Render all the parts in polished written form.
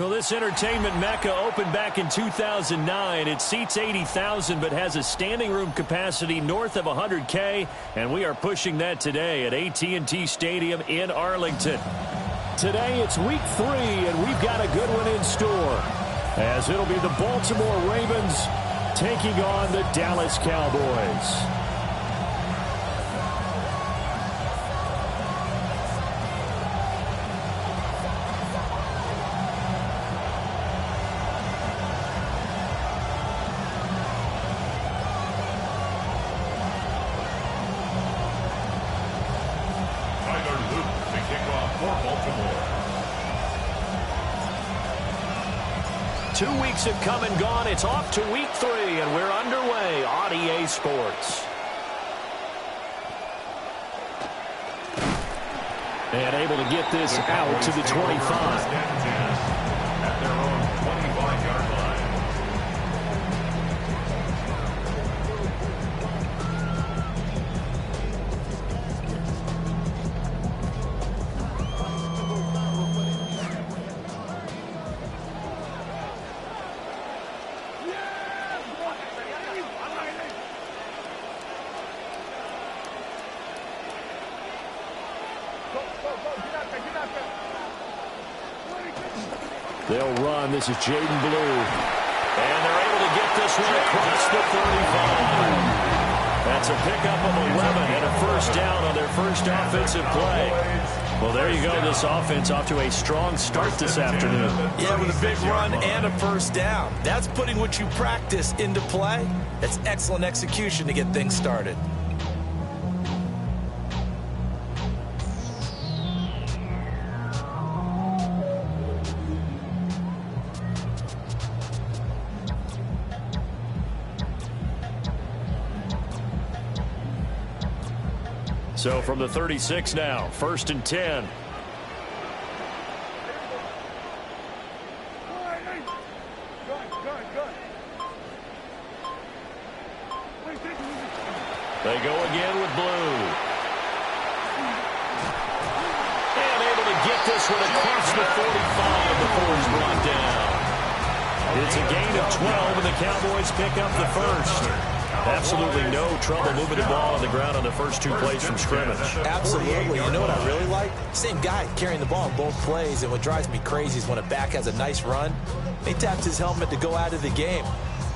Well, this entertainment mecca opened back in 2009. It seats 80,000 but has a standing room capacity north of 100K, and we are pushing that today at AT&T Stadium in Arlington. Today it's week 3, and we've got a good one in store, as it'll be the Baltimore Ravens taking on the Dallas Cowboys. Have come and gone. It's off to week 3, and we're underway on EA Sports. And able to get this out to the 25. At their own 25-yard line. They'll run. This is Jaden Blue. And they're able to get this one across the 35. That's a pickup of 11 and a first down on their first offensive play. Well, there you go. This offense off to a strong start this afternoon. Yeah, with a big run and a first down. That's putting what you practice into play. That's excellent execution to get things started. So from the 36 now, 1st and 10. They go again with Blue. And able to get this one across the 45 before he's brought down. It's a gain of 12, and the Cowboys pick up the first. Absolutely no trouble moving the ball on the ground on the first 2 plays from scrimmage. Absolutely. You know what I really like? Same guy carrying the ball in both plays, and what drives me crazy is when a back has a nice run, he taps his helmet to go out of the game.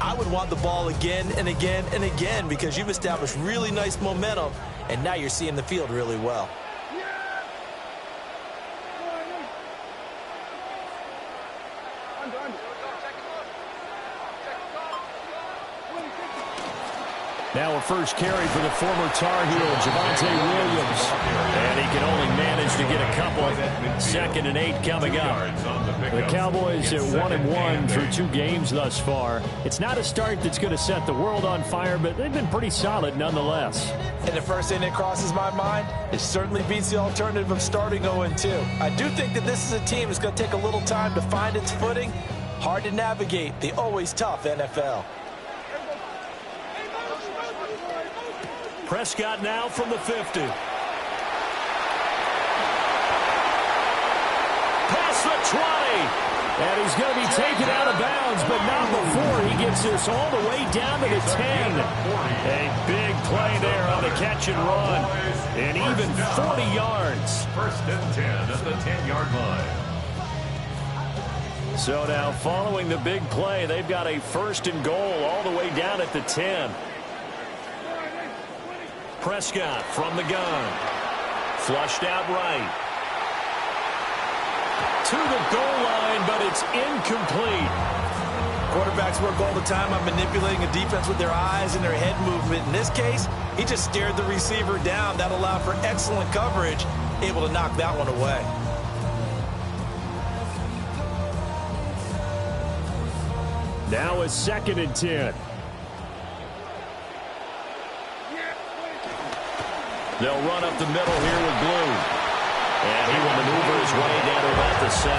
I would want the ball again and again and again because you've established really nice momentum, and now you're seeing the field really well. Now a first carry for the former Tar Heel, Javonte Williams. And he can only manage to get a couple. 2nd and 8 coming up. The Cowboys are 1-1 through 2 games thus far. It's not a start that's going to set the world on fire, but they've been pretty solid nonetheless. And the first thing that crosses my mind, it certainly beats the alternative of starting 0-2. I do think that this is a team that's going to take a little time to find its footing. Hard to navigate the always tough NFL. Prescott now from the 50. Past the 20. And he's going to be taken out of bounds, but not before he gets this all the way down to the 10. A big play there on the catch and run. And even 40 yards. 1st and 10 at the 10-yard line. So now following the big play, they've got a 1st and goal all the way down at the 10. Prescott from the gun. Flushed out right. To the goal line, but it's incomplete. Quarterbacks work all the time on manipulating a defense with their eyes and their head movement. In this case, he just stared the receiver down. That allowed for excellent coverage, able to knock that one away. Now a 2nd and 10. They'll run up the middle here with Blue. And he will maneuver his way down to about the 7.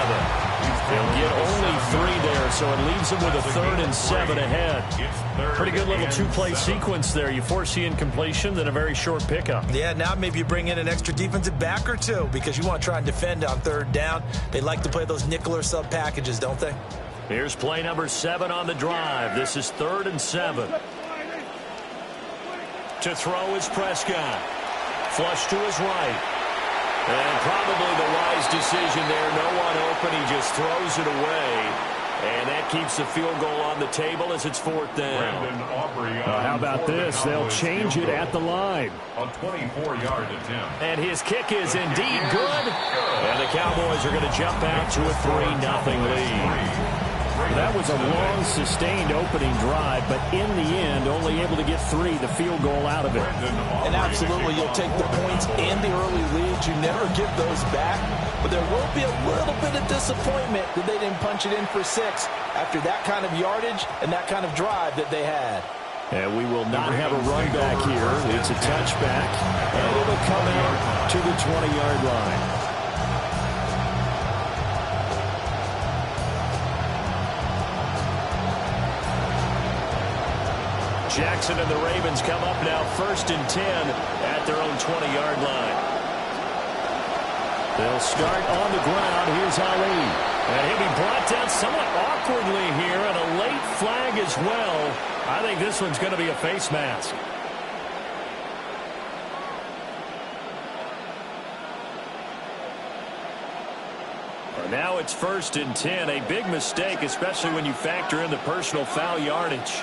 They'll get only 3 there, so it leaves them with a 3rd and 7 ahead. Pretty good little 2-play sequence there. You force the incompletion, then a very short pickup. Yeah, now maybe you bring in an extra defensive back or 2 because you want to try and defend on 3rd down. They like to play those nickel or sub packages, don't they? Here's play number 7 on the drive. This is 3rd and 7. To throw is Prescott. Flush to his right. And probably the wise decision there. No one open. He just throws it away. And that keeps the field goal on the table as it's 4th down. How about this? They'll change it at the line. A 24-yard attempt. And his kick is indeed good. And the Cowboys are going to jump out to a 3-0 lead. That was a long, sustained opening drive, but in the end, only able to get 3, the field goal out of it. And absolutely, you'll take the points and the early leads. You never get those back, but there will be a little bit of disappointment that they didn't punch it in for 6 after that kind of yardage and that kind of drive that they had. And we will not have a run back here. It's a touchback, and it'll come out to the 20-yard line. Jackson and the Ravens come up now 1st and 10 at their own 20-yard line. They'll start on the ground. Here's Ali. And he'll be brought down somewhat awkwardly here, and a late flag as well. I think this one's going to be a face mask. Now it's 1st and 10. A big mistake, especially when you factor in the personal foul yardage.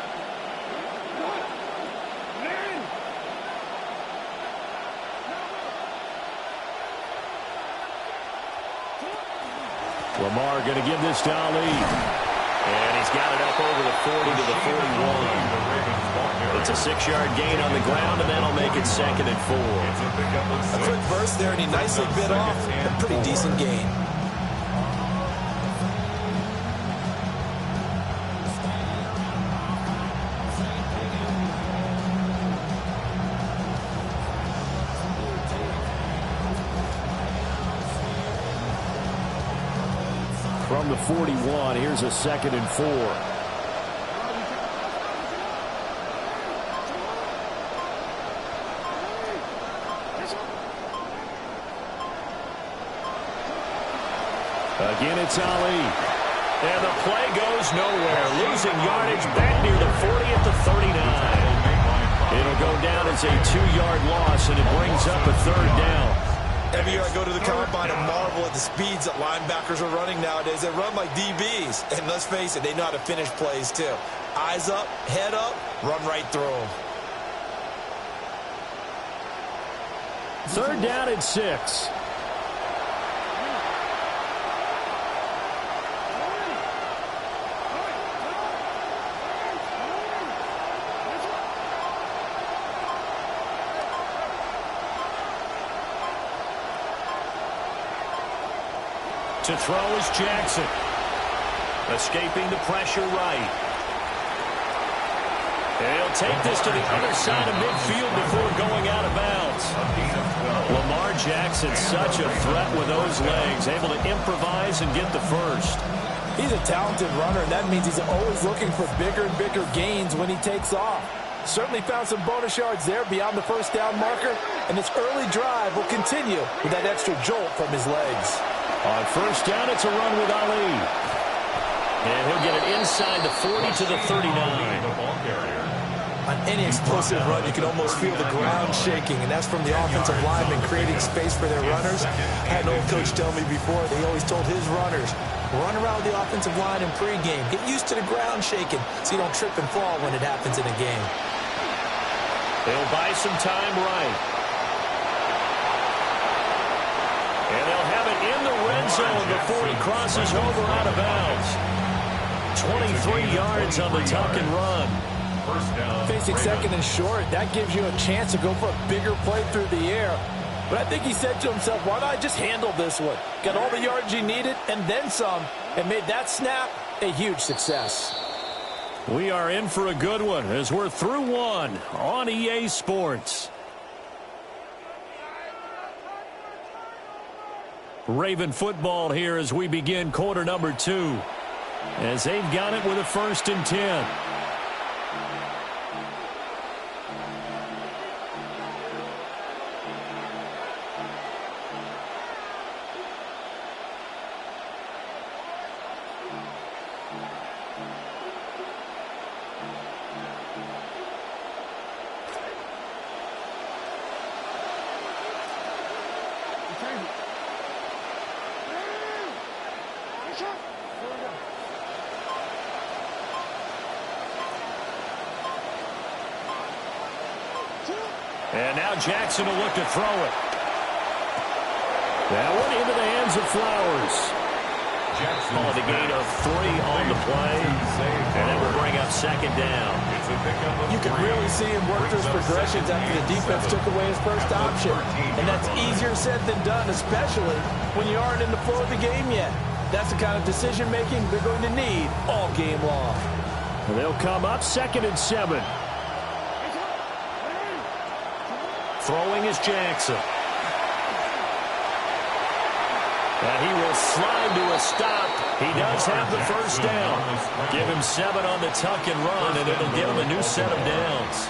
Lamar going to give this to Ali. And he's got it up over the 40 to the 41. It's a 6-yard gain on the ground, and that'll make it 2nd and 4. A quick burst there, and he nicely bit off a pretty decent gain. From the 41, here's a 2nd and 4. Again, it's Ali. And the play goes nowhere. Losing yardage back near the 40 at the 39. It'll go down as a 2-yard loss, and it brings up a 3rd down. Every year I go to the combine and marvel at the speeds that linebackers are running nowadays. They run like DBs. And let's face it, they know how to finish plays too. Eyes up, head up, run right through them. 3rd down and 6. To throw is Jackson. Escaping the pressure right. He'll take this to the other side of midfield before going out of bounds. Lamar Jackson, such a threat with those legs, able to improvise and get the first. He's a talented runner, and that means he's always looking for bigger and bigger gains when he takes off. Certainly found some bonus yards there beyond the 1st down marker, and this early drive will continue with that extra jolt from his legs. On 1st down, it's a run with Ali. And he'll get it inside the 40 to the 39. On any explosive run, you can almost feel the ground shaking, and that's from the offensive linemen creating space for their runners. I had an old coach tell me before, they always told his runners, run around the offensive line in pregame. Get used to the ground shaking so you don't trip and fall when it happens in a game. They'll buy some time right. And they'll have it in the red zone before he crosses over out of bounds. 23 yards on the tuck and run. Facing 2nd and short, that gives you a chance to go for a bigger play through the air. But I think he said to himself, why not I just handle this one? Got all the yards he needed and then some, and made that snap a huge success. We are in for a good one as we're through one on EA Sports. Raven football here as we begin quarter number 2. As they've got it with a 1st and 10. And now Jackson will look to throw it. That one into the hands of Flowers. Calling a gain of 3 on the play. And that will bring up 2nd down. You can really see him work those progressions after the defense took away his first option. And that's easier said than done, especially when you aren't in the flow of the game yet. That's the kind of decision-making they're going to need all game long. And they'll come up 2nd and 7. Throwing is Jackson. And he will slide to a stop. He does have the 1st down. Give him 7 on the tuck and run, and it'll give him a new set of downs.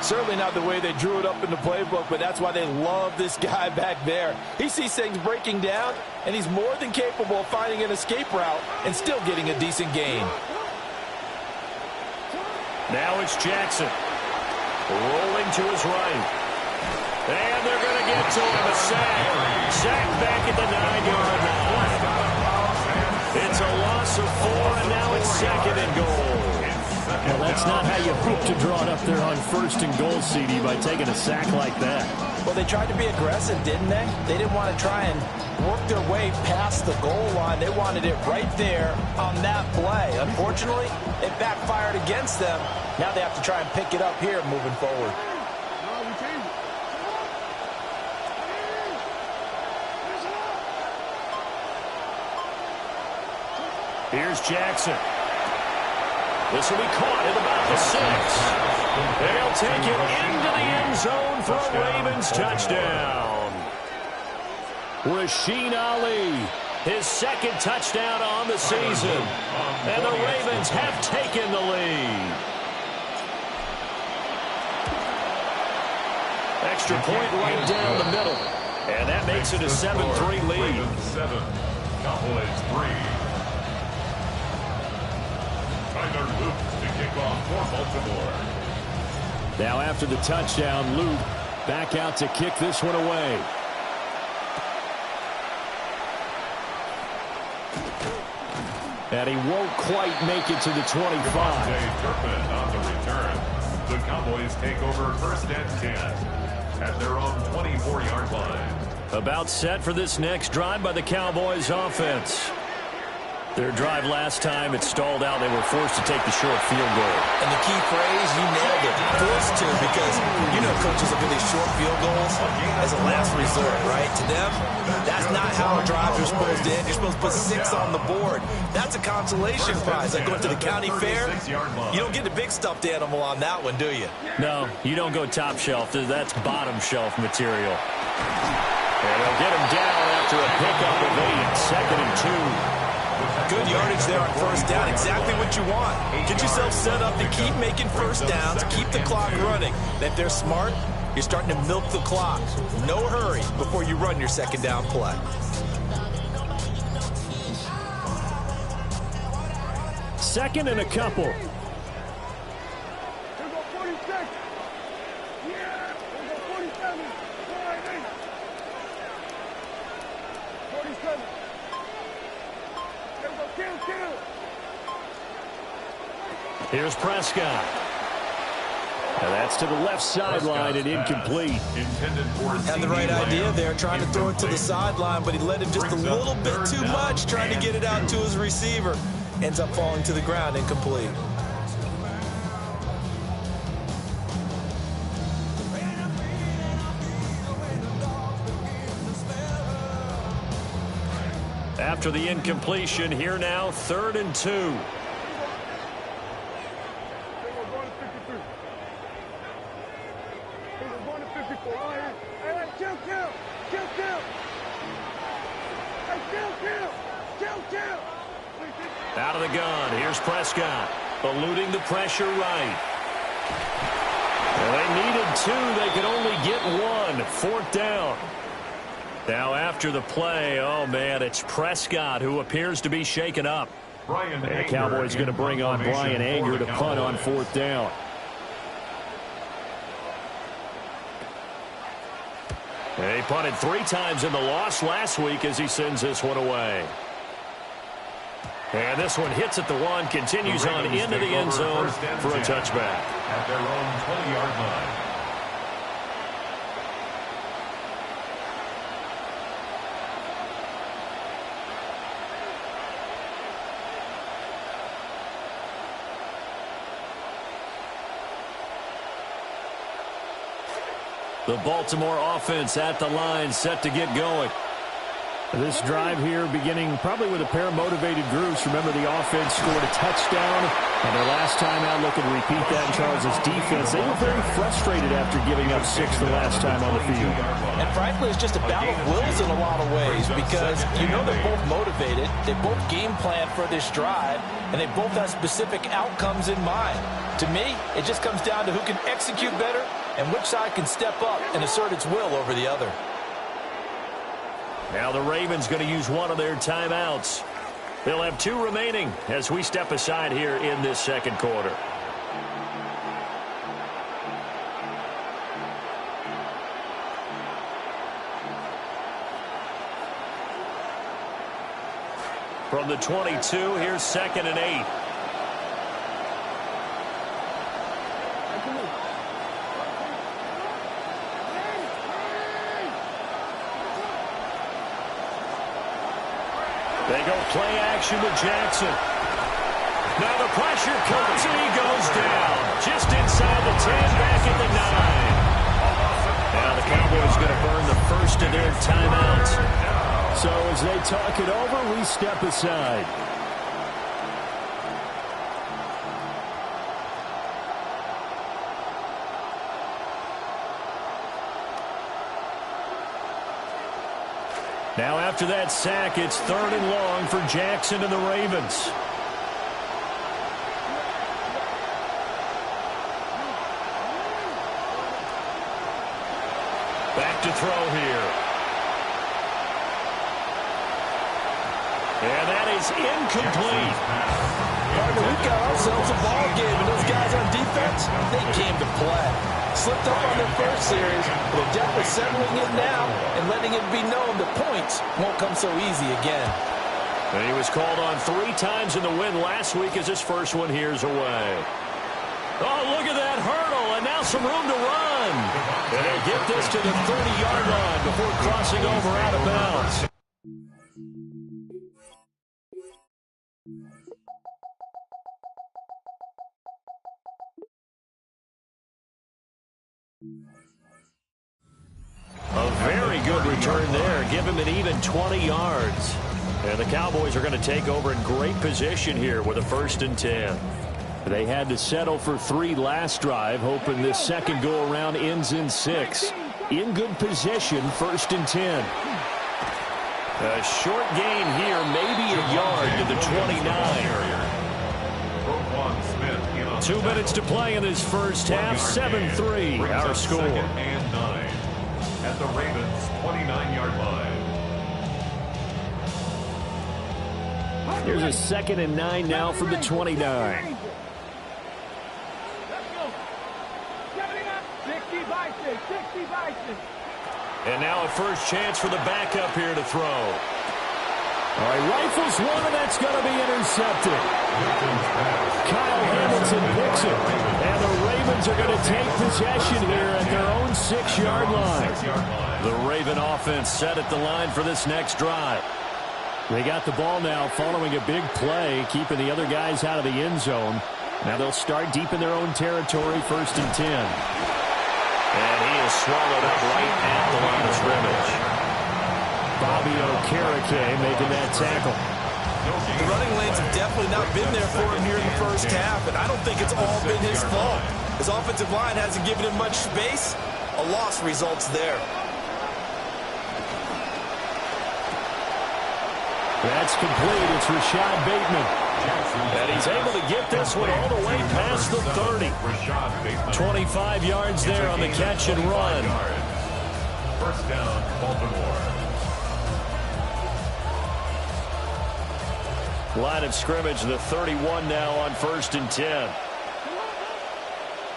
Certainly not the way they drew it up in the playbook, but that's why they love this guy back there. He sees things breaking down, and he's more than capable of finding an escape route and still getting a decent gain. Now it's Jackson. Rolling to his right. And they're going to get to him. A sack. Sack back at the 9-yard line. It's a loss of 4, and now it's 2nd and goal. Well, that's not how you hope to draw it up there on 1st and goal, CD, by taking a sack like that. Well, they tried to be aggressive, didn't they? They didn't want to try and work their way past the goal line. They wanted it right there on that play. Unfortunately, it backfired against them. Now they have to try and pick it up here moving forward. Here's Jackson. This will be caught at about the 6. They'll take it into the end zone for a Ravens touchdown. Rasheen Ali, his 2nd touchdown on the season. And the Ravens have taken the lead. Extra point right down the middle. And that makes it a 7-3 lead. 7, Cowboys 3. Tyler Luke to kick off for Baltimore. Now after the touchdown, Luke back out to kick this one away. And he won't quite make it to the 25. Turpin on the return. The Cowboys take over 1st and 10 at their own 24-yard line. About set for this next drive by the Cowboys offense. Their drive last time, it stalled out. They were forced to take the short field goal. And the key phrase, you nailed it, forced to, because you know coaches look at these short field goals as a last resort, right? To them, that's not how drives are supposed to end. You're supposed to put 6 on the board. That's a consolation prize. Like going to the county fair, you don't get the big stuffed animal on that one, do you? No, you don't go top shelf. That's bottom shelf material. And they'll get him down after a pickup of 8, 2nd and 2. Good yardage there on 1st down. Exactly what you want. Get yourself set up to keep making 1st downs, keep the clock running. And if they're smart, you're starting to milk the clock. No hurry before you run your 2nd down play. Second and a couple. Here's Prescott. And that's to the left sideline and incomplete. Had the right idea there, trying to throw it to the sideline, but he let him just a little bit too much, trying to get it out to his receiver. Ends up falling to the ground, incomplete. After the incompletion, here now, 3rd and 2. Out of the gun, here's Prescott, eluding the pressure right. Well, they needed two, they could only get one. 4th down. Now after the play, oh man, it's Prescott who appears to be shaken up. And the Cowboys going to bring on Bryan Anger to punt on 4th down. He punted 3 times in the loss last week as he sends this one away. And this one hits at the 1, continues on into the end zone for a touchback. At their own 20-yard line. The Baltimore offense at the line, set to get going. This drive here beginning probably with a pair of motivated groups. Remember, the offense scored a touchdown, and their last time out, looking to repeat that in Charles' defense. They were very frustrated after giving up 6 the last time on the field. And frankly, it's just a battle of wills in a lot of ways because you know they're both motivated, they both game plan for this drive, and they both have specific outcomes in mind. To me, it just comes down to who can execute better and which side can step up and assert its will over the other. Now the Ravens going to use one of their timeouts. They'll have 2 remaining as we step aside here in this second quarter. From the 22, here's 2nd and 8. They go play action with Jackson. Now the pressure comes and he goes down. Just inside the 10, back at the 9. Now the Cowboys going to burn the first of their timeouts. So as they talk it over, we step aside. Now after that sack, it's 3rd and long for Jackson and the Ravens. Back to throw here. And that is incomplete. Partner, we've got ourselves a ball game, and those guys on defense, they came to play. Slipped up on their first series, but they're definitely settling it now and letting it be known the points won't come so easy again. And he was called on 3 times in the win last week as his first one here's away. Oh, look at that hurdle, and now some room to run. And they'll get this to the 30-yard line before crossing over out of bounds. A very good return there. Give him an even 20 yards. And the Cowboys are going to take over in great position here with a 1st and 10. They had to settle for 3 last drive, hoping this second go-around ends in 6. In good position, 1st and 10. A short gain here, maybe a yard to the 29. 2 minutes to play in this first half, 7-3 our score. 2nd and 9 at the Ravens' 29-yard line. Here's a 2nd and 9 now from the 29. And now a first chance for the backup here to throw. All right, rifles one, and that's going to be intercepted. Kyle Hamilton picks it, and the Ravens are going to take possession here at their own 6-yard line. The Raven offense set at the line for this next drive. They got the ball now following a big play, keeping the other guys out of the end zone. Now they'll start deep in their own territory, 1st and 10. And he is swallowed up right at the line of scrimmage. Bobby Okereke making that tackle. The running lanes have definitely not been there for him here in the first half, and I don't think it's all been his fault. His offensive line hasn't given him much space. A loss results there. That's complete. It's Rashad Bateman. And he's able to get this one all the way past the 30. 25 yards there on the catch and run. First down, Baltimore. Line of scrimmage, the 31 now on 1st and 10.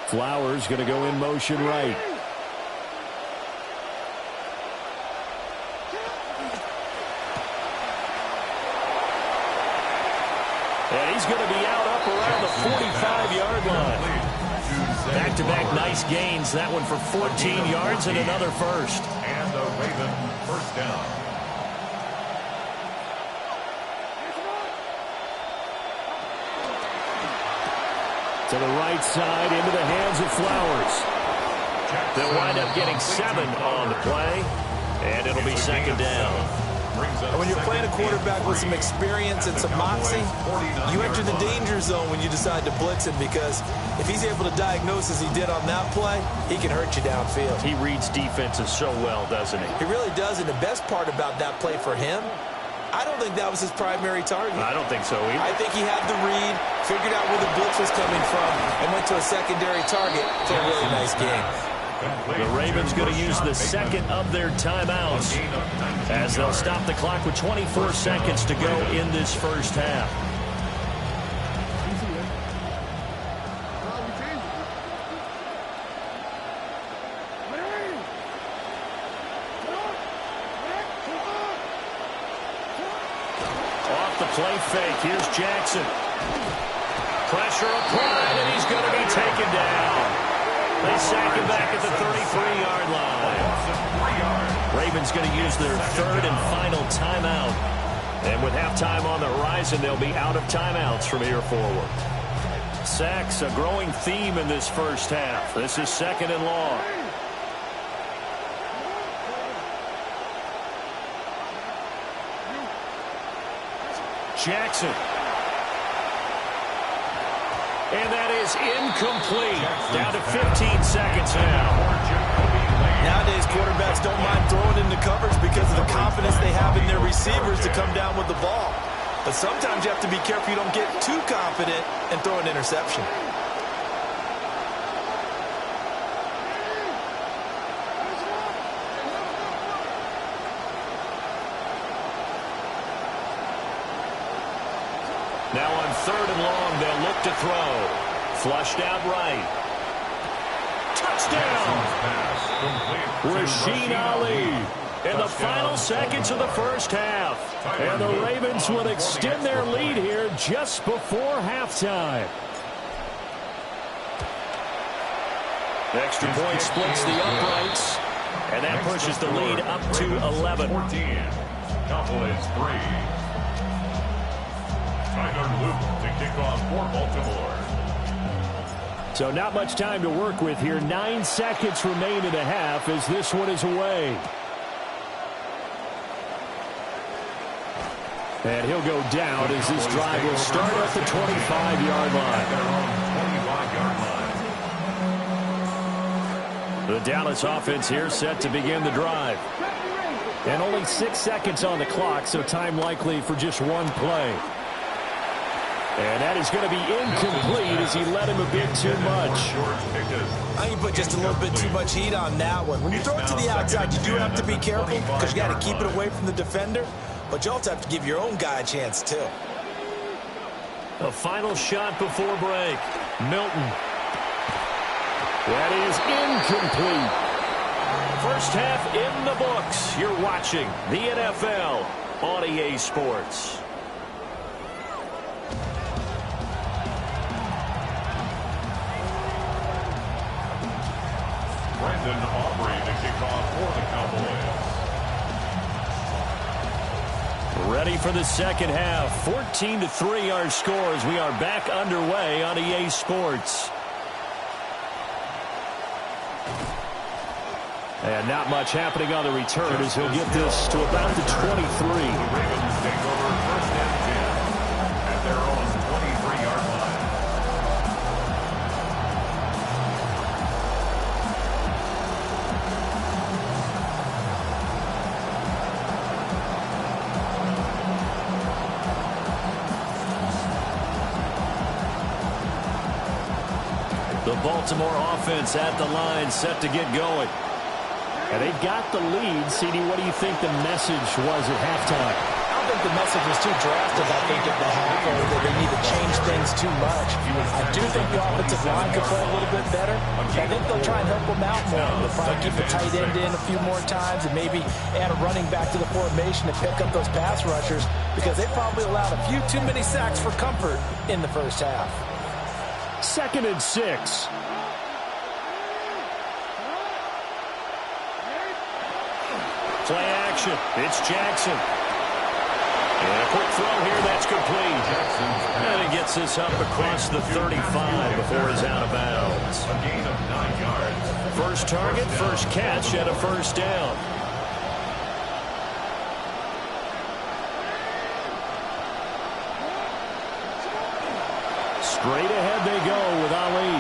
Flowers going to go in motion right. And he's going to be out up around the 45-yard line. Back-to-back nice gains. That one for 14 yards and another first. And the Raven first down. To the right side, into the hands of Flowers. They'll wind up getting 7 on the play, and it'll be second down. And when you're playing a quarterback with some experience and some moxie, you enter the danger zone when you decide to blitz him, because if he's able to diagnose as he did on that play, he can hurt you downfield. He reads defenses so well, doesn't he? He really does, and the best part about that play for him, I don't think that was his primary target. I don't think so either. I think he had the read, figured out where the blitz was coming from, and went to a secondary target for a really nice game. The Ravens going to use the second of their timeouts as they'll stop the clock with 24 seconds to go in this first half. Off the play fake, here's Jackson. Pressure applied, and he's going to be taken down. They sack him back at the 33-yard line. Ravens going to use their third and final timeout. And with halftime on the horizon, they'll be out of timeouts from here forward. Sacks, a growing theme in this first half. This is second and long. Jackson. And that is incomplete. Down to 15 seconds now. Nowadays, quarterbacks don't mind throwing into coverage because of the confidence they have in their receivers to come down with the ball. But sometimes you have to be careful you don't get too confident and throw an interception. Now on third and long, they'll look to throw. Flushed out right. Touchdown! Rasheen Ali in the final seconds of the first half. And the Ravens will extend their lead here just before halftime. The extra point splits the uprights. And that pushes the lead up to 11. 14. Cowboys 3. Tyler Luke to kick off for Baltimore. So not much time to work with here. 9 seconds remain in the half as this one is away. And he'll go down as this drive will start at the 25-yard line. The Dallas offense here set to begin the drive. And only 6 seconds on the clock, so time likely for just one play. And that is going to be incomplete as he let him a bit too much. I think you put just a little bit too much heat on that one. When you throw it to the outside, you do have to be careful because you got to keep it away from the defender. But you also have to give your own guy a chance, too. A final shot before break. Milton. That is incomplete. First half in the books. You're watching the NFL on EA Sports. Brendan Aubrey to kick off for the Cowboys. Ready for the second half. 14-3 our scores. We are back underway on EA Sports. And not much happening on the return as he'll get this to about the 23. The Ravens take over first and 10 at their own 23-yard line. Baltimore offense at the line, set to get going. And they've got the lead. CD, what do you think the message was at halftime? I don't think the message was too drastic. I think at the half that they need to change things too much. I do think the offensive line could play a little bit better. I think they'll try and help them out more. They'll probably keep the tight end in a few more times and maybe add a running back to the formation to pick up those pass rushers because they probably allowed a few too many sacks for comfort in the first half. 2nd and 6. Play action. It's Jackson. And a quick throw here. That's complete. And he gets this up across the 35 before he's out of bounds. A gain of 9 yards. First target, first catch, and a first down. Straight ahead they go with Ali.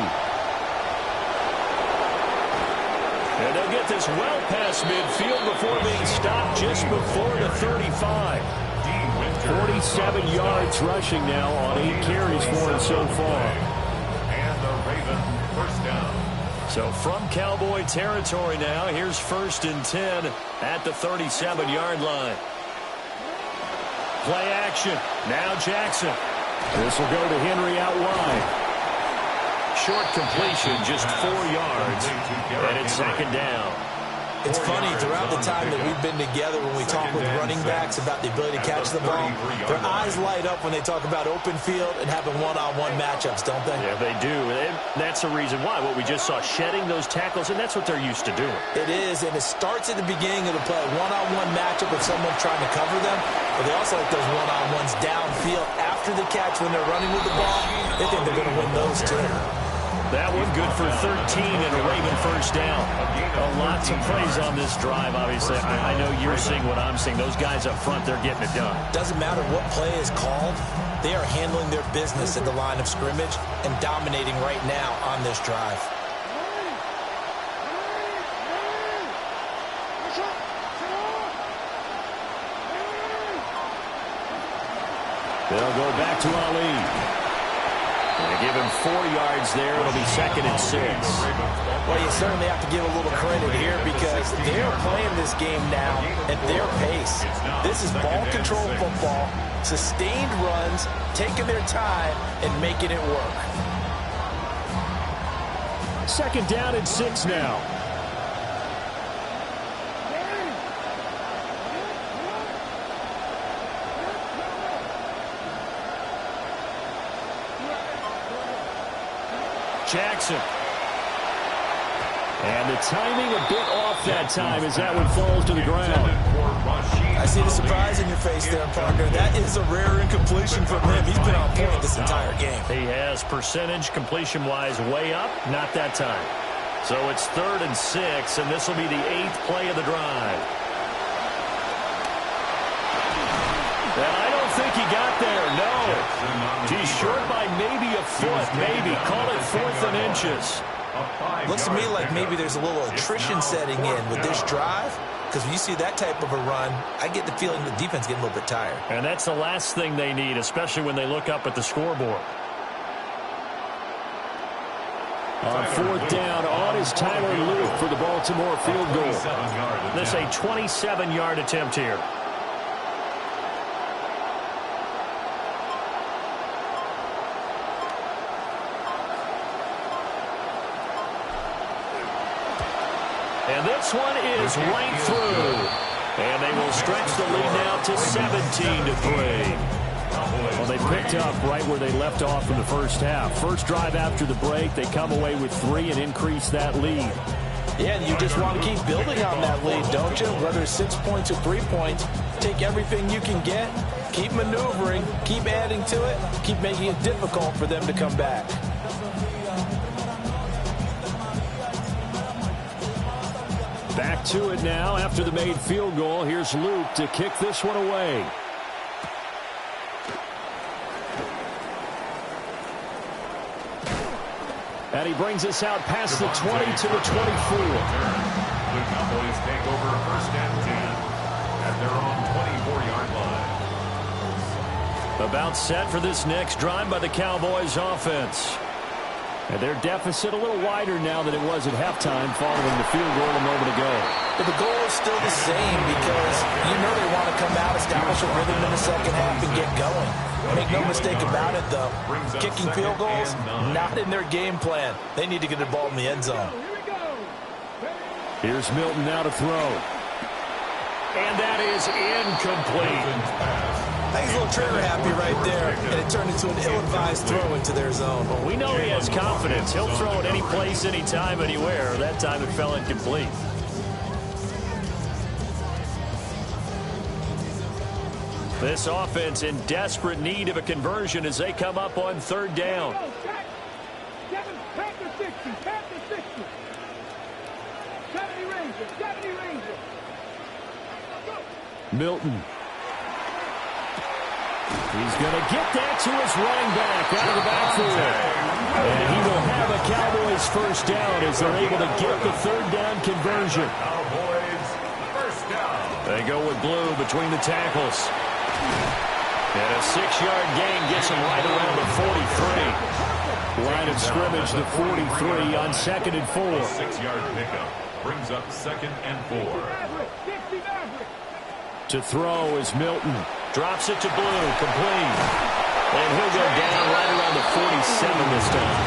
And they'll get this well past midfield before being stopped just before the 35. 47 yards rushing now on 8 carries for him so far. And the Ravens first down. So from Cowboy territory now, here's 1st and 10 at the 37-yard line. Play action. Now Jackson. This will go to Henry out wide. Short completion, just 4 yards, and it's 2nd down. It's funny, throughout the time that we've been together when we talk with running backs about the ability to catch the ball, their eyes light up when they talk about open field and having one-on-one matchups, don't they? Yeah, they do. And that's the reason why. What we just saw, shedding those tackles, and that's what they're used to doing. It is, and it starts at the beginning of the play. One-on-one matchup with someone trying to cover them, but they also like those one-on-ones downfield after the catch when they're running with the ball. They think they're going to win those too. That one good for 13 and a Raven first down. A lot to praise on this drive, obviously. I know you're seeing what I'm seeing. Those guys up front, they're getting it done. Doesn't matter what play is called. They are handling their business at the line of scrimmage and dominating right now on this drive. They'll go back to Ali. They give him 4 yards there. It'll be 2nd and 6. Well, you certainly have to give a little credit here because they're playing this game now at their pace. This is ball control football, sustained runs, taking their time, and making it work. 2nd down and 6 now. Jackson. And the timing a bit off that time as that one falls to the ground. I see the surprise in your face there, partner. That is a rare incompletion from him. He's been on point this entire game. He has percentage completion-wise way up, not that time. So it's 3rd and 6, and this will be the 8th play of the drive. And I don't think he got there, no. He's short by maybe a foot, maybe. Call it 4th and inches. Looks to me like maybe there's a little attrition setting in with this drive, because when you see that type of a run, I get the feeling the defense getting a little bit tired. And that's the last thing they need, especially when they look up at the scoreboard. On 4th down, on is Tyler Luke for the Baltimore field goal. This is a 27-yard attempt here. And this one is right through. And they will stretch the lead now to 17-3. Well, they picked up right where they left off in the first half. First drive after the break, they come away with 3 and increase that lead. Yeah, and you just want to keep building on that lead, don't you? Whether it's 6 points or 3 points, take everything you can get, keep maneuvering, keep adding to it, keep making it difficult for them to come back. Back to it now after the made field goal. Here's Luke to kick this one away. And he brings us out past the 20 to the 24. The Cowboys take over 1st and 10 at their own 24-yard line. About set for this next drive by the Cowboys offense. And their deficit a little wider now than it was at halftime following the field goal a moment ago. But the goal is still the same because you know they want to come out, establish a rhythm in the second half, and get going. Make no mistake about it, though. Kicking field goals, not in their game plan. They need to get the ball in the end zone. Here's Milton now to throw. And that is incomplete. I think he's a little trigger happy right there, and it turned into an ill-advised throw into their zone. Well, we know he has confidence. He'll throw it any place, anytime, anywhere. That time it fell incomplete. This offense in desperate need of a conversion as they come up on third down. Milton. He's going to get that to his running back out of the backfield. And he will have a Cowboys first down as they're able to get the third down conversion. Cowboys first down. They go with Blue between the tackles. And a 6-yard gain gets him right around the 43. Line of scrimmage, the 43 on 2nd and 4. 6-yard pickup brings up 2nd and 4. To throw is Milton. Drops it to Blue, complete. And he'll go down right around the 47 this time.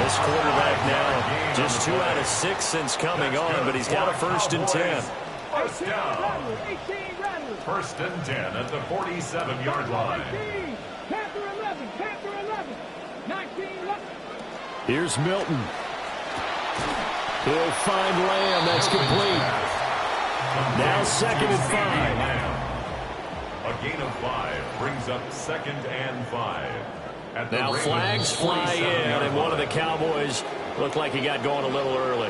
This quarterback now just 2 out of 6 since coming on, but he's got a 1st and 10. First down. 1st and 10 at the 47-yard line. Here's Milton. He'll find Lamb. That's complete. Now 2nd and 5. A gain of 5 brings up 2nd and 5. Now flags fly in, and one of the Cowboys looked like he got going a little early.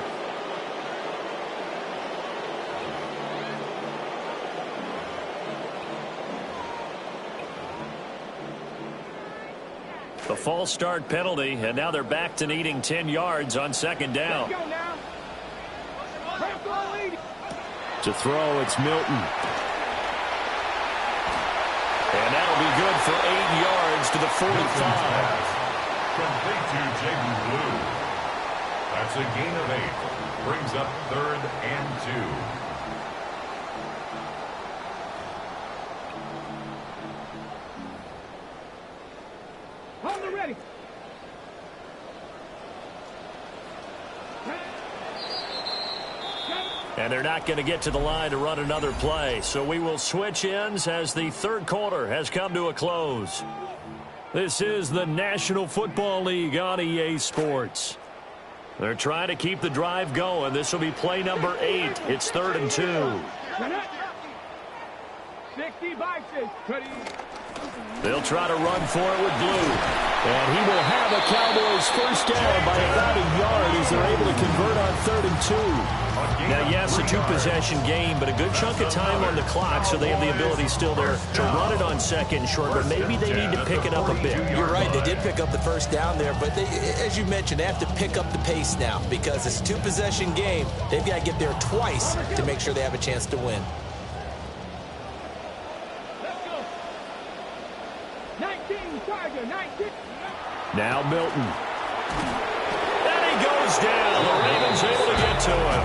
The false start penalty, and now they're back to needing 10 yards on 2nd down. To throw, it's Milton. And that'll be good for 8 yards to the 45. Complete to Jaden Blue. That's a gain of 8. Brings up 3rd and 2. On the ready. And they're not going to get to the line to run another play. So we will switch ends as the third quarter has come to a close. This is the National Football League on EA Sports. They're trying to keep the drive going. This will be play number 8. It's 3rd and 2. 60 by 6. They'll try to run for it with Blue. And he will have a Cowboys first down by about a yard as they're able to convert on 3rd and 2. Now, yes, a 2-possession game, but a good chunk of time on the clock, so they have the ability still there to run it on 2nd and short, but maybe they need to pick it up a bit. You're right, they did pick up the first down there, but they, as you mentioned, they have to pick up the pace now because it's a 2-possession game. They've got to get there twice to make sure they have a chance to win. Now Milton. And he goes down. The Ravens able to get to him.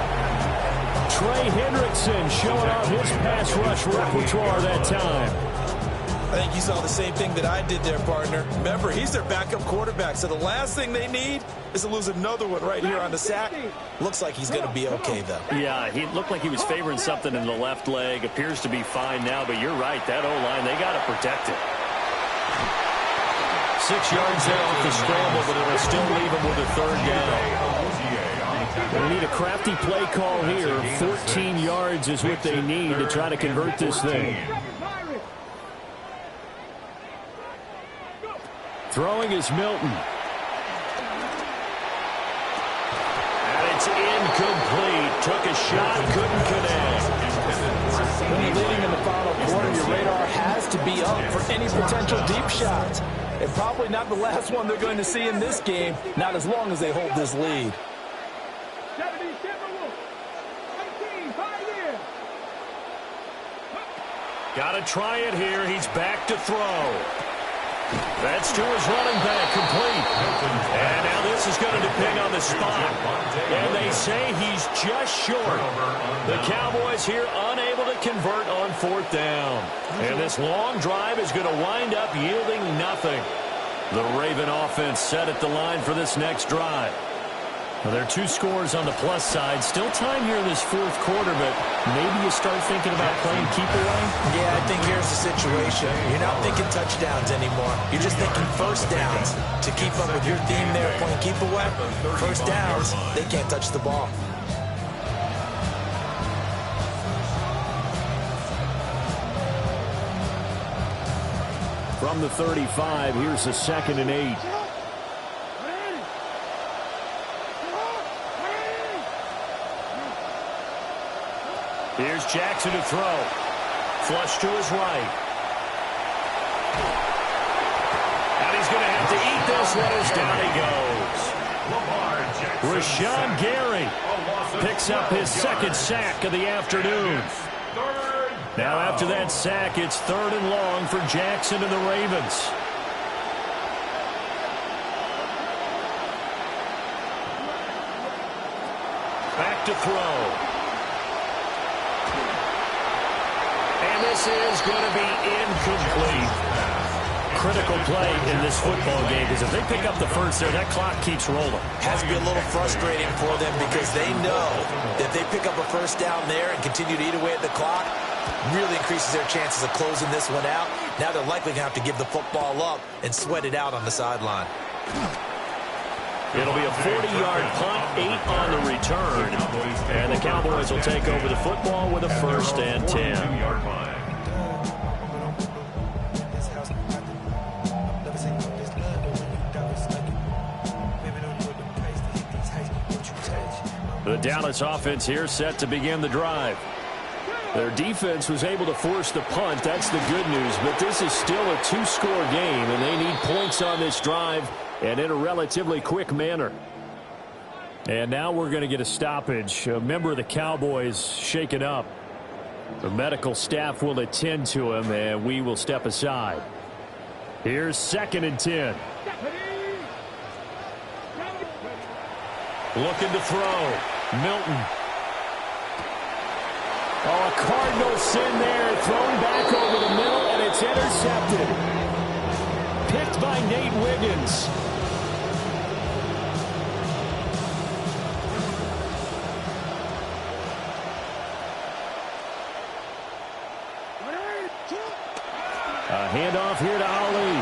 Trey Hendrickson showing off his pass rush repertoire that time. I think you saw the same thing that I did there, partner. Remember, he's their backup quarterback, so the last thing they need is to lose another one right here on the sack. Looks like he's going to be okay, though. Yeah, he looked like he was favoring something in the left leg. Appears to be fine now, but you're right. That O-line, they got to protect it. 6 yards there off the scramble, but it'll still leave him with a 3rd down. They need a crafty play call here. 14 yards is what they need to try to convert this thing. Throwing is Milton. And it's incomplete. Took a shot, couldn't connect. When you're leading in the final quarter, your radar has to be up for any potential deep shots. And probably not the last one they're going to see in this game, not as long as they hold this lead. Got to try it here. He's back to throw. That's to his running back, complete. And now this is going to depend on the spot. And they say he's just short. The Cowboys here unable to convert on 4th down. And this long drive is going to wind up yielding nothing. The Raven offense set at the line for this next drive. Well, there are 2 scores on the plus side. Still time here in this 4th quarter, but maybe you start thinking about playing keep away? Yeah, I think here's the situation. You're not thinking touchdowns anymore. You're just thinking first downs. To keep up with your theme there, playing keep away, first downs, they can't touch the ball. From the 35, here's a 2nd and 8. Here's Jackson to throw. Flush to his right. And he's going to have to eat this one as down he goes. Rashawn Gary picks up his 2nd sack of the afternoon. Now after that sack, it's 3rd and long for Jackson and the Ravens. Back to throw. And this is going to be incomplete. Critical play in this football game, because if they pick up the first there, that clock keeps rolling. Has to be a little frustrating for them because they know that if they pick up a first down there and continue to eat away at the clock, really increases their chances of closing this one out. Now they're likely going to have to give the football up and sweat it out on the sideline. It'll be a 40-yard punt, 8 on the return. And the Cowboys will take over the football with a 1st and 10. The Dallas offense here set to begin the drive. Their defense was able to force the punt. That's the good news. But this is still a 2-score game, and they need points on this drive and in a relatively quick manner. And now we're going to get a stoppage. A member of the Cowboys shaken up. The medical staff will attend to him, and we will step aside. Here's 2nd and 10. Looking to throw. Milton. Oh, a Cardinal sin there. Thrown back over the middle, and it's intercepted. Picked by Nate Wiggins. A handoff here to Ali.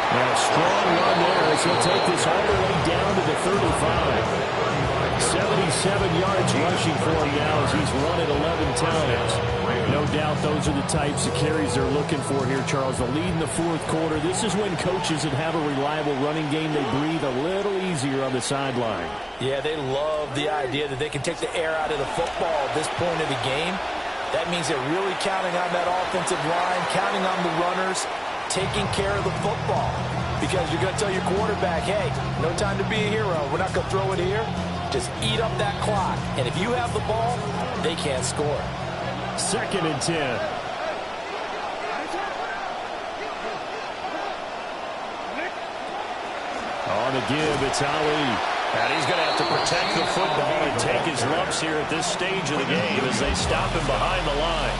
And a strong run there as he'll take this all the way down to the 35. 77 yards rushing for him now as he's run it 11 times. No doubt those are the types of carries they're looking for here, Charles. The lead in the 4th quarter. This is when coaches that have a reliable running game, they breathe a little easier on the sideline. Yeah, they love the idea that they can take the air out of the football at this point of the game. That means they're really counting on that offensive line, counting on the runners, taking care of the football. Because you're going to tell your quarterback, hey, no time to be a hero. We're not going to throw it here. Just eat up that clock. And if you have the ball, they can't score. 2nd and 10. On the give, it's Ali. And he's going to have to protect the football and take his lumps here at this stage of the game as they stop him behind the line.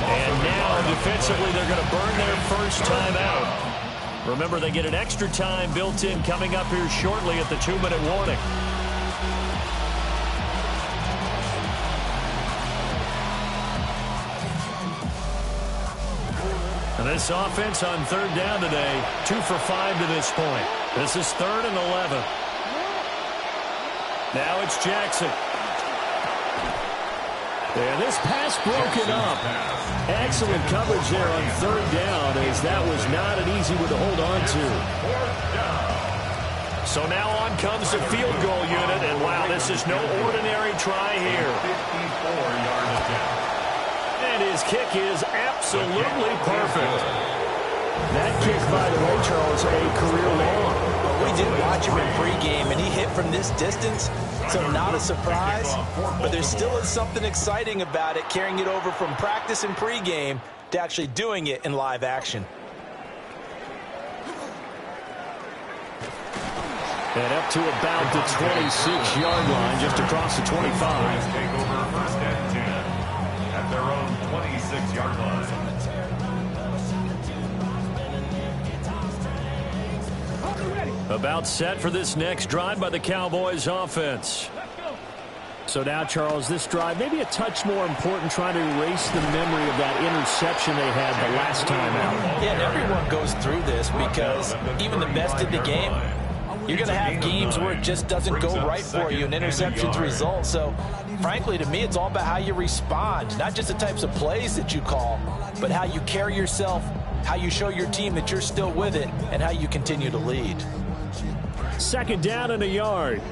And now, defensively, they're going to burn their first time out. Remember, they get an extra time built in coming up here shortly at the 2-minute warning. And this offense on 3rd down today, 2 for 5 to this point. This is 3rd and 11. Now it's Jackson. And this pass broken up. Excellent coverage there on 3rd down, as that was not an easy one to hold on to. So now on comes the field goal unit, and wow, this is no ordinary try here. 54-yard attempt. And his kick is absolutely perfect. That kick, by the way, Charles, a career long. We did watch him in pregame, and he hit from this distance, so not a surprise. But there still is something exciting about it, carrying it over from practice and pregame to actually doing it in live action. And up to about the 26-yard line, just across the 25. Take over first and 10 at their own 26-yard line. About set for this next drive by the Cowboys offense. So now, Charles, this drive maybe a touch more important, trying to erase the memory of that interception they had the last time out. Yeah, and everyone goes through this because even the best in the game, you're going to have games where it just doesn't go right for you and interceptions result. So, frankly, to me, it's all about how you respond, not just the types of plays that you call, but how you carry yourself, how you show your team that you're still with it, and how you continue to lead. Second down and a yard.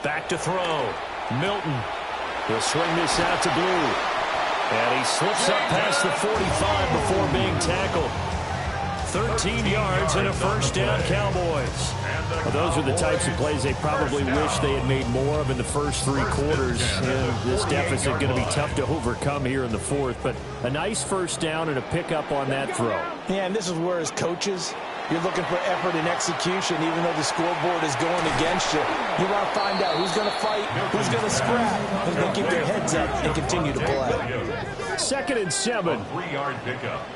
Back to throw. Milton will swing this out to Blue. And he slips up past the 45 before being tackled. 13 yards and a first down, Cowboys. Well, those are the types of plays they probably wish they had made more of in the first three quarters. And this deficit going to be tough to overcome here in the fourth. But a nice first down and a pickup on that throw. Yeah, and this is where, as coaches, you're looking for effort and execution, even though the scoreboard is going against you. You want to find out who's going to fight, who's going to scrap, who's going to keep their heads up and continue to play. 2nd and 7. 3-yard pickup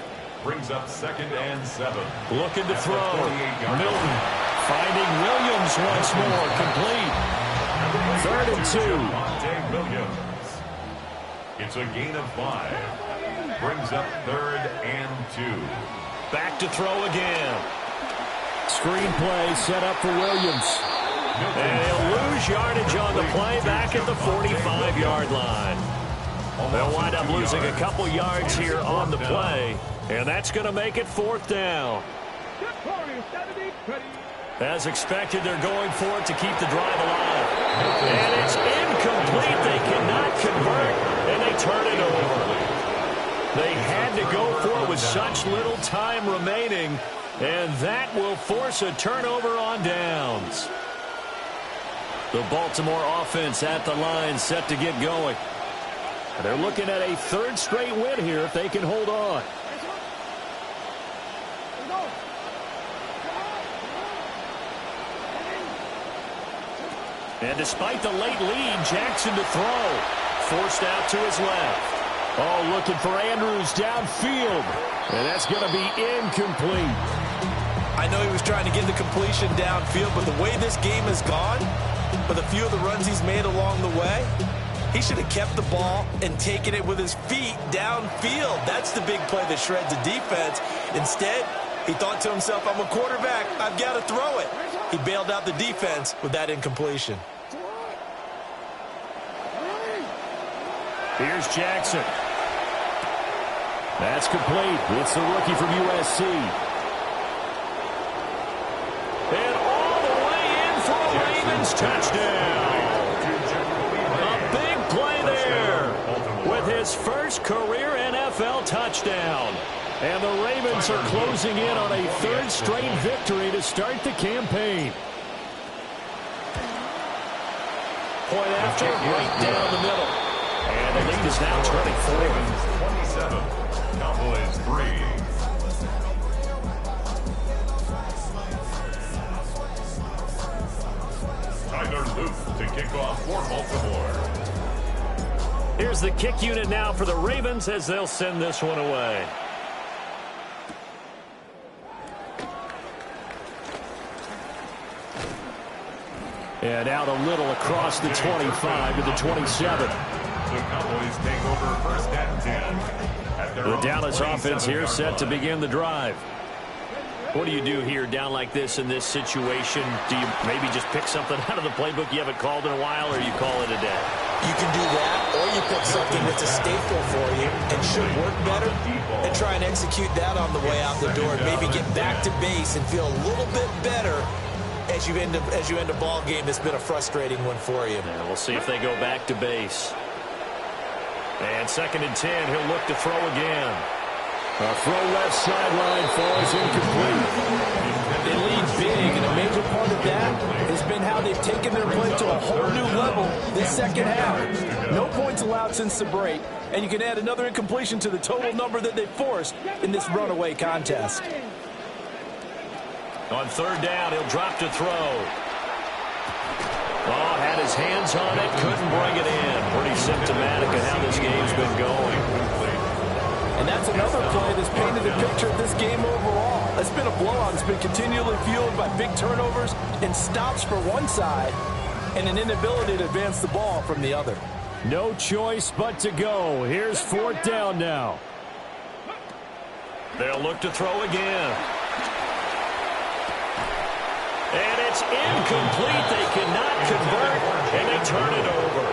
brings up 2nd and 7. Looking to throw. Milton finding Williams once more. Complete. 3rd and 2. Javonte Williams. It's a gain of 5. Brings up 3rd and 2. Back to throw again. Screen play set up for Williams. And he'll lose yardage on the play back at the 45-yard line. They'll wind up losing a couple yards here on the play, and that's going to make it 4th down. As expected, they're going for it to keep the drive alive. And it's incomplete. They cannot convert, and they turn it over. They had to go for it with such little time remaining, and that will force a turnover on downs. The Baltimore offense at the line, set to get going. They're looking at a 3rd straight win here if they can hold on. And despite the late lead, Jackson to throw. Forced out to his left. Oh, looking for Andrews downfield. And that's going to be incomplete. I know he was trying to get the completion downfield, but the way this game has gone, with a few of the runs he's made along the way, he should have kept the ball and taken it with his feet downfield. That's the big play that shreds the defense. Instead, he thought to himself, I'm a quarterback, I've got to throw it. He bailed out the defense with that incompletion. Here's Jackson. That's complete. It's the rookie from USC. And all the way in for a Ravens touchdown. A big play there with his first career NFL touchdown. And the Ravens are closing in on a 3rd straight victory to start the campaign. Point after, right down the middle. And the lead is now 24. 27. Cowboys 3. Tyler Luke to kick off for Baltimore. Here's the kick unit now for the Ravens as they'll send this one away. And out a little across the 25 to the 27. The Cowboys take over first and 10. The Dallas offense here set to begin the drive. What do you do here down like this in this situation? Do you maybe just pick something out of the playbook you haven't called in a while, or you call it a day? You can do that, or you pick something that's a staple for you and should work better and try and execute that on the way out the door and maybe get back to base and feel a little bit better as you end a ball game that's been a frustrating one for you. Yeah, we'll see if they go back to base. And 2nd and 10, he'll look to throw again. A throw left sideline falls incomplete. They lead big, and a major part of that has been how they've taken their play to a whole new level this second half. No points allowed since the break, and you can add another incompletion to the total number that they forced in this runaway contest. On third down, he'll drop to throw. Oh, had his hands on it, couldn't bring it in. Pretty symptomatic of how this game's been going. And that's another play that's painted a picture of this game overall. It's been a blowout. It's been continually fueled by big turnovers and stops for one side and an inability to advance the ball from the other. No choice but to go. Here's fourth down now. They'll look to throw again. And it's incomplete. They cannot convert, and they turn it over.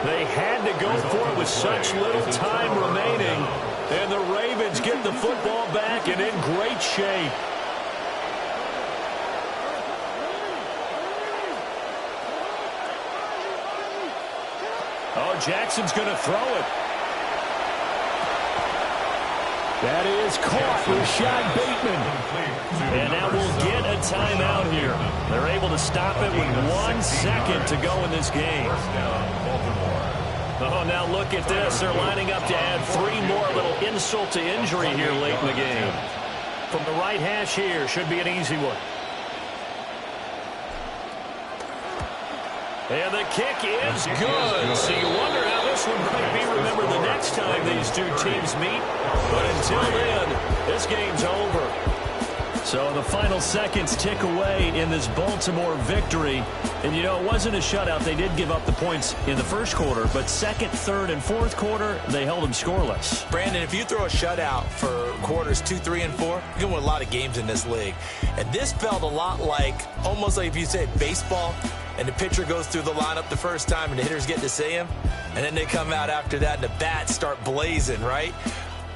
They had to go for it with such little time remaining, and the Ravens get the football back and in great shape. Oh, Jackson's going to throw it. That is caught. Rashad Bateman. And now we'll get a timeout here. They're able to stop it with 1 second to go in this game. Oh, now look at this. They're lining up to add 3 more. A little insult to injury here late in the game. From the right hash here, should be an easy one. And the kick is good. So you wonder how this one might be remembered the next time these two teams meet. But until then, this game's over. So the final seconds tick away in this Baltimore victory. And, you know, it wasn't a shutout. They did give up the points in the first quarter. But second, third, and fourth quarter, they held them scoreless. Brandon, if you throw a shutout for quarters 2, 3, and 4, you're going to win a lot of games in this league. And this felt a lot like, almost like if you said baseball, and the pitcher goes through the lineup the first time and the hitters get to see him, and then they come out after that and the bats start blazing, right?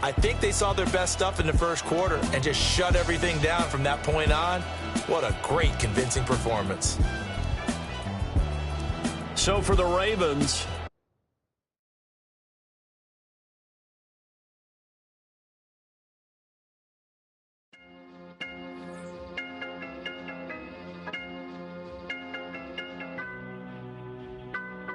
I think they saw their best stuff in the first quarter and just shut everything down from that point on. What a great, convincing performance. So for the Ravens,